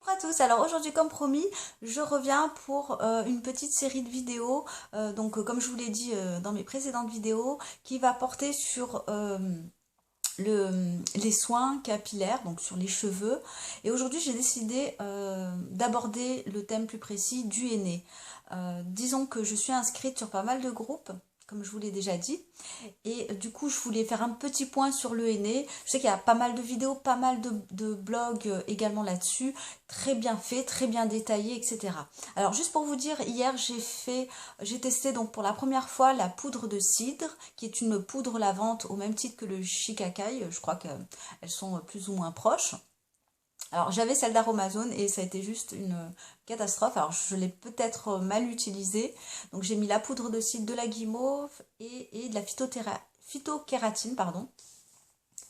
Bonjour à tous, alors aujourd'hui comme promis, je reviens pour une petite série de vidéos, comme je vous l'ai dit dans mes précédentes vidéos, qui va porter sur les soins capillaires, donc sur les cheveux. Et aujourd'hui j'ai décidé d'aborder le thème plus précis du henné. Disons que je suis inscrite sur pas mal de groupes, comme je vous l'ai déjà dit. Et du coup, je voulais faire un petit point sur le henné. Je sais qu'il y a pas mal de vidéos, pas mal de blogs également là-dessus. Très bien fait, très bien détaillé, etc. Alors, juste pour vous dire, hier, j'ai testé donc pour la première fois la poudre de cidre, qui est une poudre lavante au même titre que le shikakai. Je crois qu'elles sont plus ou moins proches. Alors j'avais celle d'Aromazone et ça a été juste une catastrophe. Alors je l'ai peut-être mal utilisée. Donc j'ai mis la poudre de cidre, de la guimauve et de la phytokératine, pardon.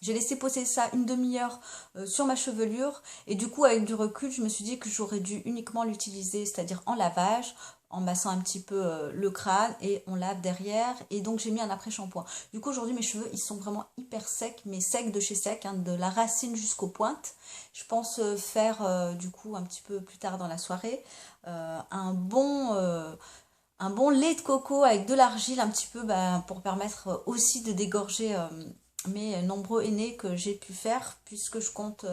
J'ai laissé poser ça une demi-heure sur ma chevelure et du coup avec du recul je me suis dit que j'aurais dû uniquement l'utiliser, c'est-à-dire en lavage, en massant un petit peu le crâne et on lave derrière et donc j'ai mis un après-shampoing. Du coup aujourd'hui mes cheveux ils sont vraiment hyper secs, mais secs de chez sec, hein, de la racine jusqu'aux pointes. Je pense faire du coup un petit peu plus tard dans la soirée un bon lait de coco avec de l'argile un petit peu pour permettre aussi de dégorger mes nombreux aînés que j'ai pu faire puisque je compte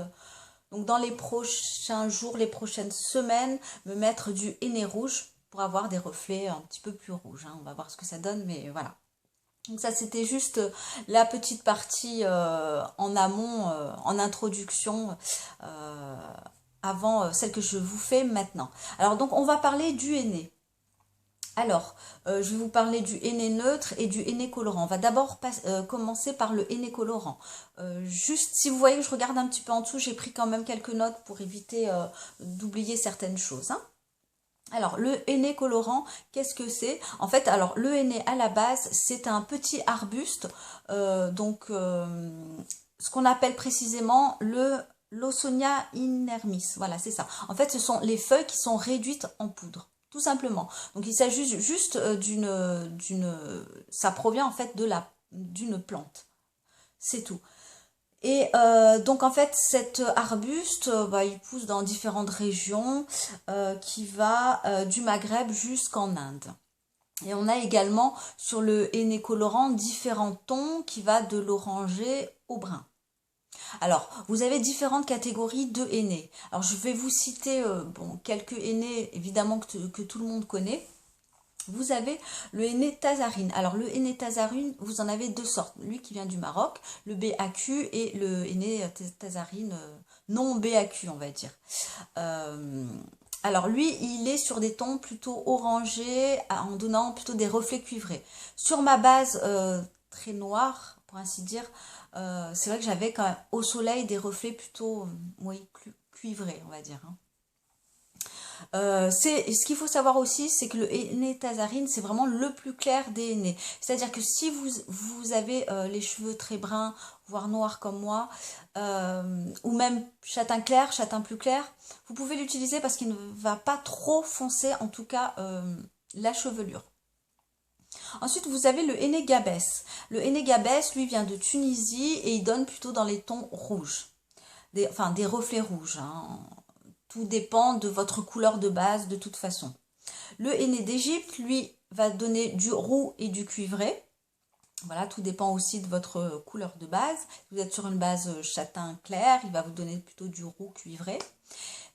donc dans les prochains jours, les prochaines semaines me mettre du henné rouge pour avoir des reflets un petit peu plus rouges, hein. On va voir ce que ça donne mais voilà. Donc ça c'était juste la petite partie en amont, en introduction avant celle que je vous fais maintenant. Alors donc on va parler du henné. Alors, je vais vous parler du henné neutre et du henné colorant. On va d'abord commencer par le henné colorant. Juste, si vous voyez que je regarde un petit peu en dessous, j'ai pris quand même quelques notes pour éviter d'oublier certaines choses, hein. Alors, le henné colorant, qu'est-ce que c'est? En fait, alors, le henné à la base, c'est un petit arbuste, ce qu'on appelle précisément le Lawsonia inermis. Voilà, c'est ça. En fait, ce sont les feuilles qui sont réduites en poudre, tout simplement. Donc, il s'agit juste ça provient en fait d'une plante. C'est tout. Et donc en fait cet arbuste, il pousse dans différentes régions qui va du Maghreb jusqu'en Inde. Et on a également sur le henné colorant différents tons qui va de l'orangé au brun. Alors, vous avez différentes catégories de henné. Alors, je vais vous citer quelques henné évidemment que tout le monde connaît. Vous avez le henné tazarine. Alors le henné tazarine, vous en avez deux sortes. Lui qui vient du Maroc, le BAQ et le henné tazarine non BAQ, on va dire. Euh, alors lui, il est sur des tons plutôt orangés, en donnant plutôt des reflets cuivrés. Sur ma base très noire, pour ainsi dire, c'est vrai que j'avais quand même au soleil des reflets plutôt oui, cuivrés, on va dire, hein. Ce qu'il faut savoir aussi, c'est que le henné tazarine, c'est vraiment le plus clair des henné. C'est-à-dire que si vous avez les cheveux très bruns, voire noirs comme moi, ou même châtain clair, châtain plus clair, vous pouvez l'utiliser parce qu'il ne va pas trop foncer, en tout cas, la chevelure. Ensuite, vous avez le henné gabès. Le henné gabès, lui, vient de Tunisie et il donne plutôt dans les tons rouges. Des reflets rouges, hein. Tout dépend de votre couleur de base de toute façon. Le henné d'Égypte, lui, va donner du roux et du cuivré. Voilà, tout dépend aussi de votre couleur de base. Si vous êtes sur une base châtain clair, il va vous donner plutôt du roux cuivré.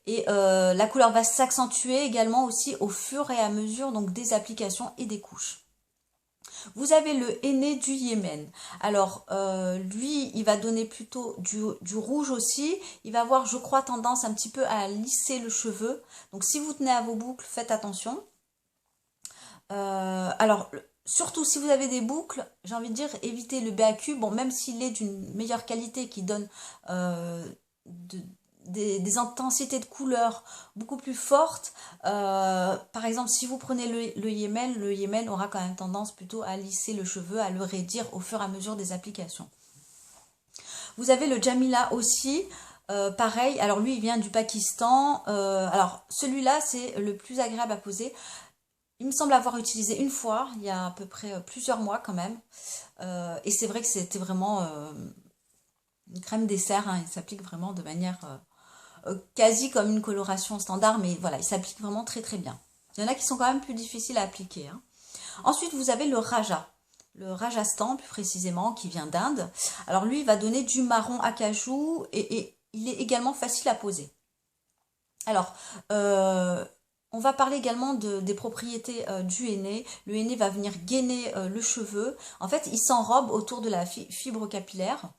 Et la couleur va s'accentuer également aussi au fur et à mesure donc des applications et des couches. Vous avez le henné du Yémen. Alors, lui, il va donner plutôt du rouge aussi. Il va avoir, je crois, tendance un petit peu à lisser le cheveu. Donc, si vous tenez à vos boucles, faites attention. Alors, surtout si vous avez des boucles, j'ai envie de dire, évitez le BAQ. Bon, même s'il est d'une meilleure qualité, qui donne de, des intensités de couleurs beaucoup plus fortes. Par exemple, si vous prenez le Yémen aura quand même tendance plutôt à lisser le cheveu, à le raidir au fur et à mesure des applications. Vous avez le Jamila aussi, pareil, alors lui il vient du Pakistan. Alors celui-là c'est le plus agréable à poser. Il me semble avoir utilisé une fois, il y a à peu près plusieurs mois quand même. Et c'est vrai que c'était vraiment une crème dessert, hein, il s'applique vraiment de manière quasi comme une coloration standard, mais voilà, il s'applique vraiment très très bien. Il y en a qui sont quand même plus difficiles à appliquer, hein. Ensuite, vous avez le Raja. Le Rajasthan, plus précisément, qui vient d'Inde. Alors lui, il va donner du marron acajou et il est également facile à poser. Alors, on va parler également des propriétés du henné. Le henné va venir gainer le cheveu. En fait, il s'enrobe autour de la fibre capillaire.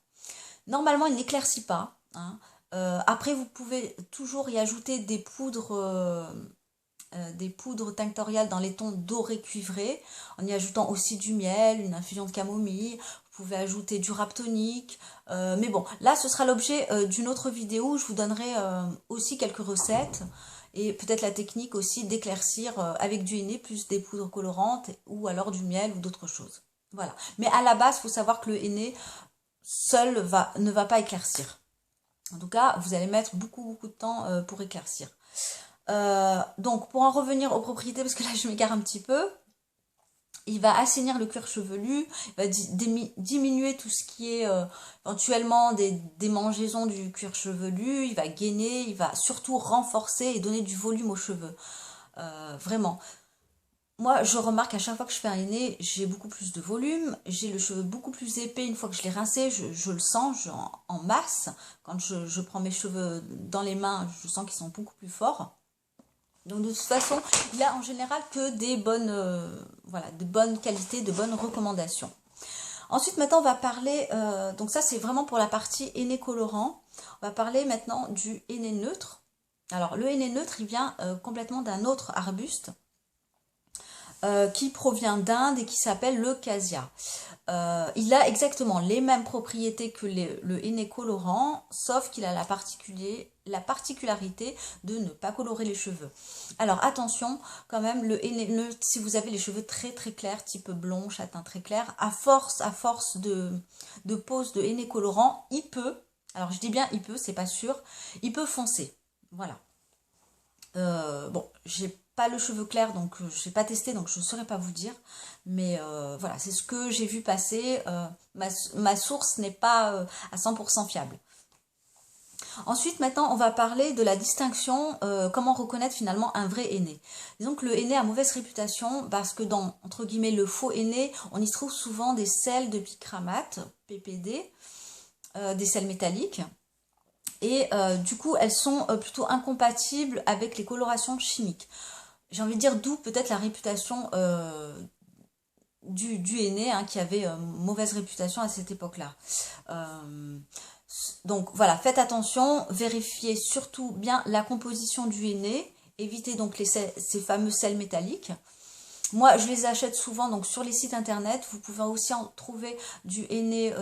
Normalement, il n'éclaircit pas, hein. Après, vous pouvez toujours y ajouter des poudres tinctoriales dans les tons dorés cuivrés, en y ajoutant aussi du miel, une infusion de camomille. Vous pouvez ajouter du rap tonique. Mais bon, là, ce sera l'objet d'une autre vidéo où je vous donnerai aussi quelques recettes et peut-être la technique aussi d'éclaircir avec du henné plus des poudres colorantes ou alors du miel ou d'autres choses. Voilà. Mais à la base, il faut savoir que le henné seul ne va pas éclaircir. En tout cas, vous allez mettre beaucoup de temps pour éclaircir. Donc, pour en revenir aux propriétés, parce que là, je m'égare un petit peu, il va assainir le cuir chevelu, il va diminuer tout ce qui est éventuellement des démangeaisons du cuir chevelu, il va gainer, il va surtout renforcer et donner du volume aux cheveux. Vraiment. Moi, je remarque à chaque fois que je fais un henné, j'ai beaucoup plus de volume, j'ai le cheveu beaucoup plus épais une fois que je l'ai rincé, je le sens en masse. Quand je prends mes cheveux dans les mains, je sens qu'ils sont beaucoup plus forts. Donc de toute façon, il a en général que des bonnes, voilà, de bonnes qualités, de bonnes recommandations. Ensuite, maintenant, on va parler, donc ça c'est vraiment pour la partie henné colorant. On va parler maintenant du henné neutre. Alors le henné neutre, il vient complètement d'un autre arbuste qui provient d'Inde et qui s'appelle le cassia. Il a exactement les mêmes propriétés que le henné colorant, sauf qu'il a la particularité de ne pas colorer les cheveux. Alors attention, quand même, le henné neutre, si vous avez les cheveux très très clairs, type blond, châtain très clair, à force de pose de henné colorant, il peut, alors je dis bien il peut, c'est pas sûr, il peut foncer. Voilà. Bon, j'ai pas le cheveu clair, donc je n'ai pas testé, donc je ne saurais pas vous dire. Mais voilà, c'est ce que j'ai vu passer. Ma source n'est pas à 100% fiable. Ensuite, maintenant, on va parler de la distinction, comment reconnaître finalement un vrai henné. Disons que le henné a mauvaise réputation parce que dans, entre guillemets, le faux henné, on y trouve souvent des sels de bichromate, PPD, des sels métalliques. Et du coup, elles sont plutôt incompatibles avec les colorations chimiques. J'ai envie de dire d'où peut-être la réputation du henné, hein, qui avait mauvaise réputation à cette époque-là. Donc voilà, faites attention, vérifiez surtout bien la composition du henné, évitez donc ces fameux sels métalliques. Moi, je les achète souvent donc sur les sites internet. Vous pouvez aussi en trouver du henné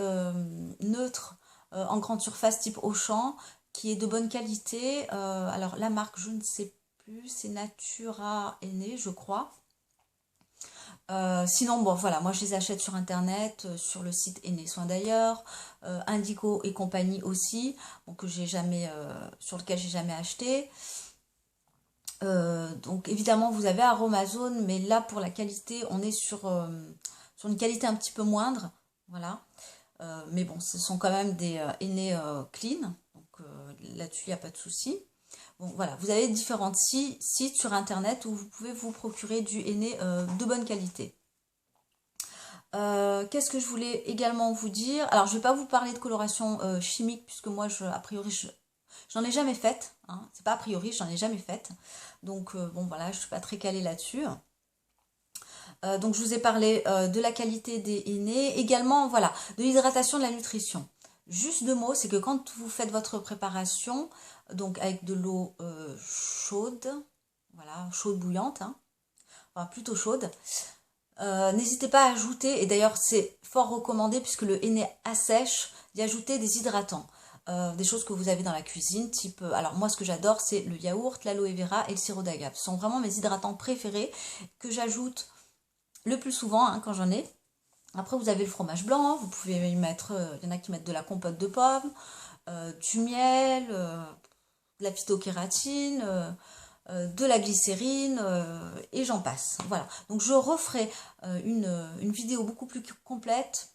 neutre en grande surface type Auchan, qui est de bonne qualité. Alors la marque, je ne sais plus, c'est Natura Henné, je crois. Sinon, bon, voilà, moi je les achète sur internet, sur le site Henné Soin d'ailleurs, Indigo et compagnie aussi, bon, sur lequel j'ai jamais acheté. Donc évidemment vous avez Aromazone, mais là pour la qualité on est sur une qualité un petit peu moindre, voilà. Mais bon, ce sont quand même des henné clean, donc là-dessus il n'y a pas de souci. Bon voilà, vous avez différents sites sur internet où vous pouvez vous procurer du henné de bonne qualité. Qu'est-ce que je voulais également vous dire? Alors je ne vais pas vous parler de coloration chimique puisque moi a priori j'en ai jamais faite, hein. C'est pas a priori, j'en ai jamais faite. Donc bon voilà, je suis pas très calée là-dessus. Donc je vous ai parlé de la qualité des henné, également voilà, de l'hydratation, de la nutrition. Juste deux mots, c'est que quand vous faites votre préparation, donc avec de l'eau chaude, voilà, chaude bouillante, hein, enfin plutôt chaude, n'hésitez pas à ajouter, et d'ailleurs c'est fort recommandé puisque le henné assèche, d'y ajouter des hydratants. Des choses que vous avez dans la cuisine, type, alors moi ce que j'adore c'est le yaourt, l'aloe vera et le sirop d'agave. Ce sont vraiment mes hydratants préférés que j'ajoute le plus souvent hein, quand j'en ai. Après vous avez le fromage blanc, vous pouvez y mettre, il y en a qui mettent de la compote de pommes, du miel, de la phytokératine, de la glycérine et j'en passe. Voilà, donc je referai une vidéo beaucoup plus complète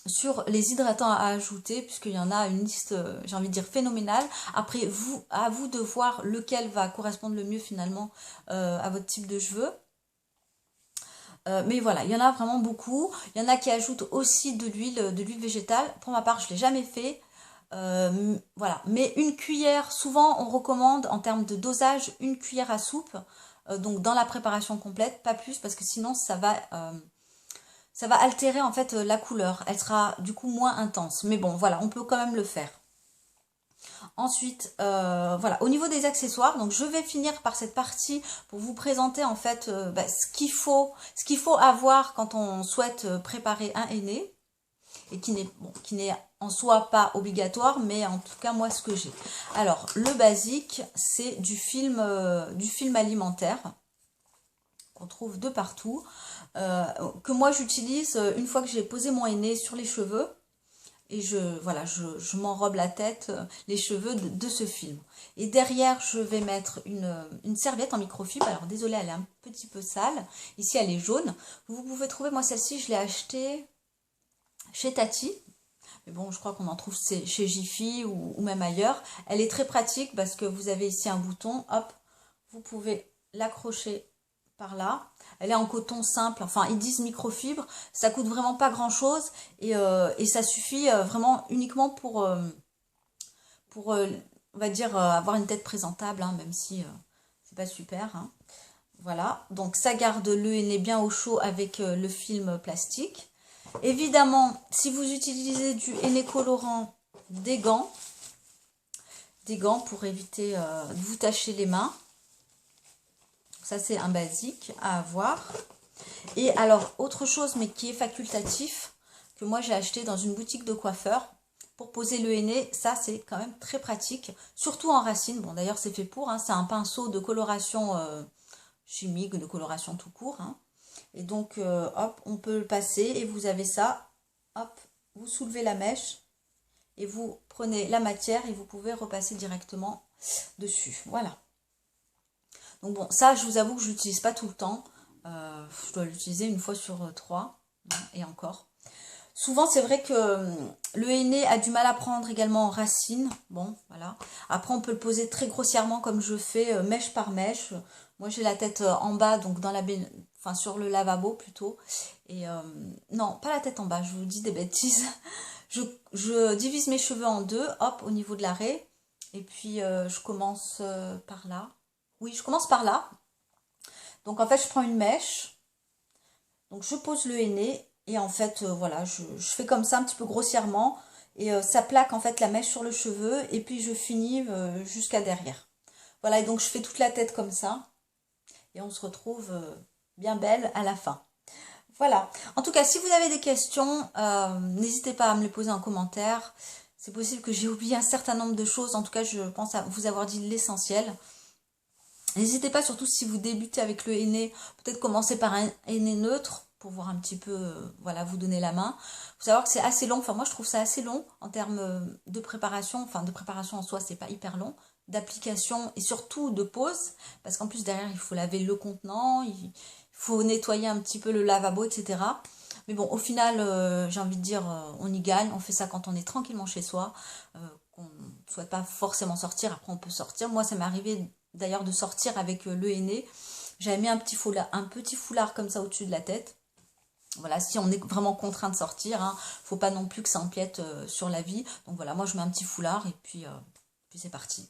sur les hydratants à ajouter, puisqu'il y en a une liste, j'ai envie de dire, phénoménale. Après, à vous de voir lequel va correspondre le mieux finalement à votre type de cheveux. Mais voilà, il y en a vraiment beaucoup. Il y en a qui ajoutent aussi de l'huile végétale. Pour ma part, je ne l'ai jamais fait. Voilà, mais une cuillère, souvent on recommande en termes de dosage, une cuillère à soupe. Donc dans la préparation complète, pas plus, parce que sinon ça va altérer en fait la couleur. Elle sera du coup moins intense. Mais bon, voilà, on peut quand même le faire. Ensuite, voilà, au niveau des accessoires, donc je vais finir par cette partie pour vous présenter en fait ce qu'il faut avoir quand on souhaite préparer un henné et qui n'est en soi pas obligatoire, mais en tout cas moi ce que j'ai. Alors le basique, c'est du film alimentaire qu'on trouve de partout, que moi j'utilise une fois que j'ai posé mon henné sur les cheveux. Et je m'enrobe la tête, les cheveux de ce film. Et derrière, je vais mettre une serviette en microfibre. Alors désolée, elle est un petit peu sale. Ici, elle est jaune. Vous pouvez trouver, moi celle-ci, je l'ai achetée chez Tati. Mais bon, je crois qu'on en trouve chez Jiffy ou même ailleurs. Elle est très pratique parce que vous avez ici un bouton. Hop, vous pouvez l'accrocher par là. Elle est en coton simple, enfin ils disent microfibre, ça coûte vraiment pas grand chose et ça suffit vraiment uniquement pour on va dire avoir une tête présentable, hein, même si c'est pas super, hein. Voilà, donc ça garde le henné bien au chaud avec le film plastique. Évidemment, si vous utilisez du henné colorant, des gants pour éviter de vous tacher les mains. Ça, c'est un basique à avoir. Et alors, autre chose, mais qui est facultatif, que moi j'ai acheté dans une boutique de coiffeur pour poser le henné. Ça, c'est quand même très pratique, surtout en racine. Bon, d'ailleurs, c'est fait pour, hein, c'est un pinceau de coloration chimique, de coloration tout court, hein. Et donc, hop, on peut le passer et vous avez ça. Hop, vous soulevez la mèche et vous prenez la matière et vous pouvez repasser directement dessus. Voilà. Donc bon, ça, je vous avoue que je l'utilise pas tout le temps. Je dois l'utiliser une fois sur 3, et encore. Souvent, c'est vrai que le henné a du mal à prendre également en racine. Bon, voilà. Après, on peut le poser très grossièrement comme je fais, mèche par mèche. Moi, j'ai la tête en bas, donc dans la enfin sur le lavabo plutôt. Et non, pas la tête en bas, je vous dis des bêtises. Je divise mes cheveux en deux, hop, au niveau de l'arrêt. Et puis, je commence par là. Oui, je commence par là. Donc en fait, je prends une mèche. Donc je pose le henné. Et en fait, voilà, je fais comme ça un petit peu grossièrement. Et ça plaque en fait la mèche sur le cheveu. Et puis je finis jusqu'à derrière. Voilà, et donc je fais toute la tête comme ça. Et on se retrouve bien belle à la fin. Voilà. En tout cas, si vous avez des questions, n'hésitez pas à me les poser en commentaire. C'est possible que j'ai oublié un certain nombre de choses. En tout cas, je pense vous avoir dit l'essentiel. N'hésitez pas, surtout si vous débutez avec le henné, peut-être commencer par un henné neutre pour voir un petit peu, voilà, vous donner la main. Il faut savoir que c'est assez long, enfin moi je trouve ça assez long en termes de préparation, enfin de préparation en soi c'est pas hyper long, d'application et surtout de pose, parce qu'en plus derrière il faut laver le contenant, il faut nettoyer un petit peu le lavabo, etc. Mais bon, au final, j'ai envie de dire, on y gagne, on fait ça quand on est tranquillement chez soi, qu'on ne souhaite pas forcément sortir, après on peut sortir. Moi ça m'est arrivé d'ailleurs de sortir avec le henné. J'avais mis un petit foulard comme ça au-dessus de la tête. Voilà, si on est vraiment contraint de sortir, hein, faut pas non plus que ça empiète sur la vie. Donc voilà, moi je mets un petit foulard et puis c'est parti.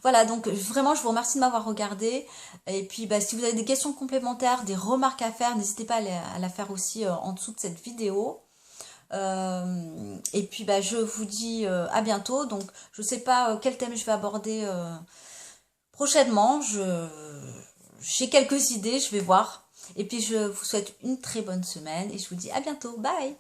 Voilà, donc vraiment je vous remercie de m'avoir regardé. Et puis si vous avez des questions complémentaires, des remarques à faire, n'hésitez pas à la faire aussi en dessous de cette vidéo. Et puis je vous dis à bientôt. Donc je sais pas quel thème je vais aborder prochainement, j'ai quelques idées, je vais voir. Et puis je vous souhaite une très bonne semaine et je vous dis à bientôt. Bye!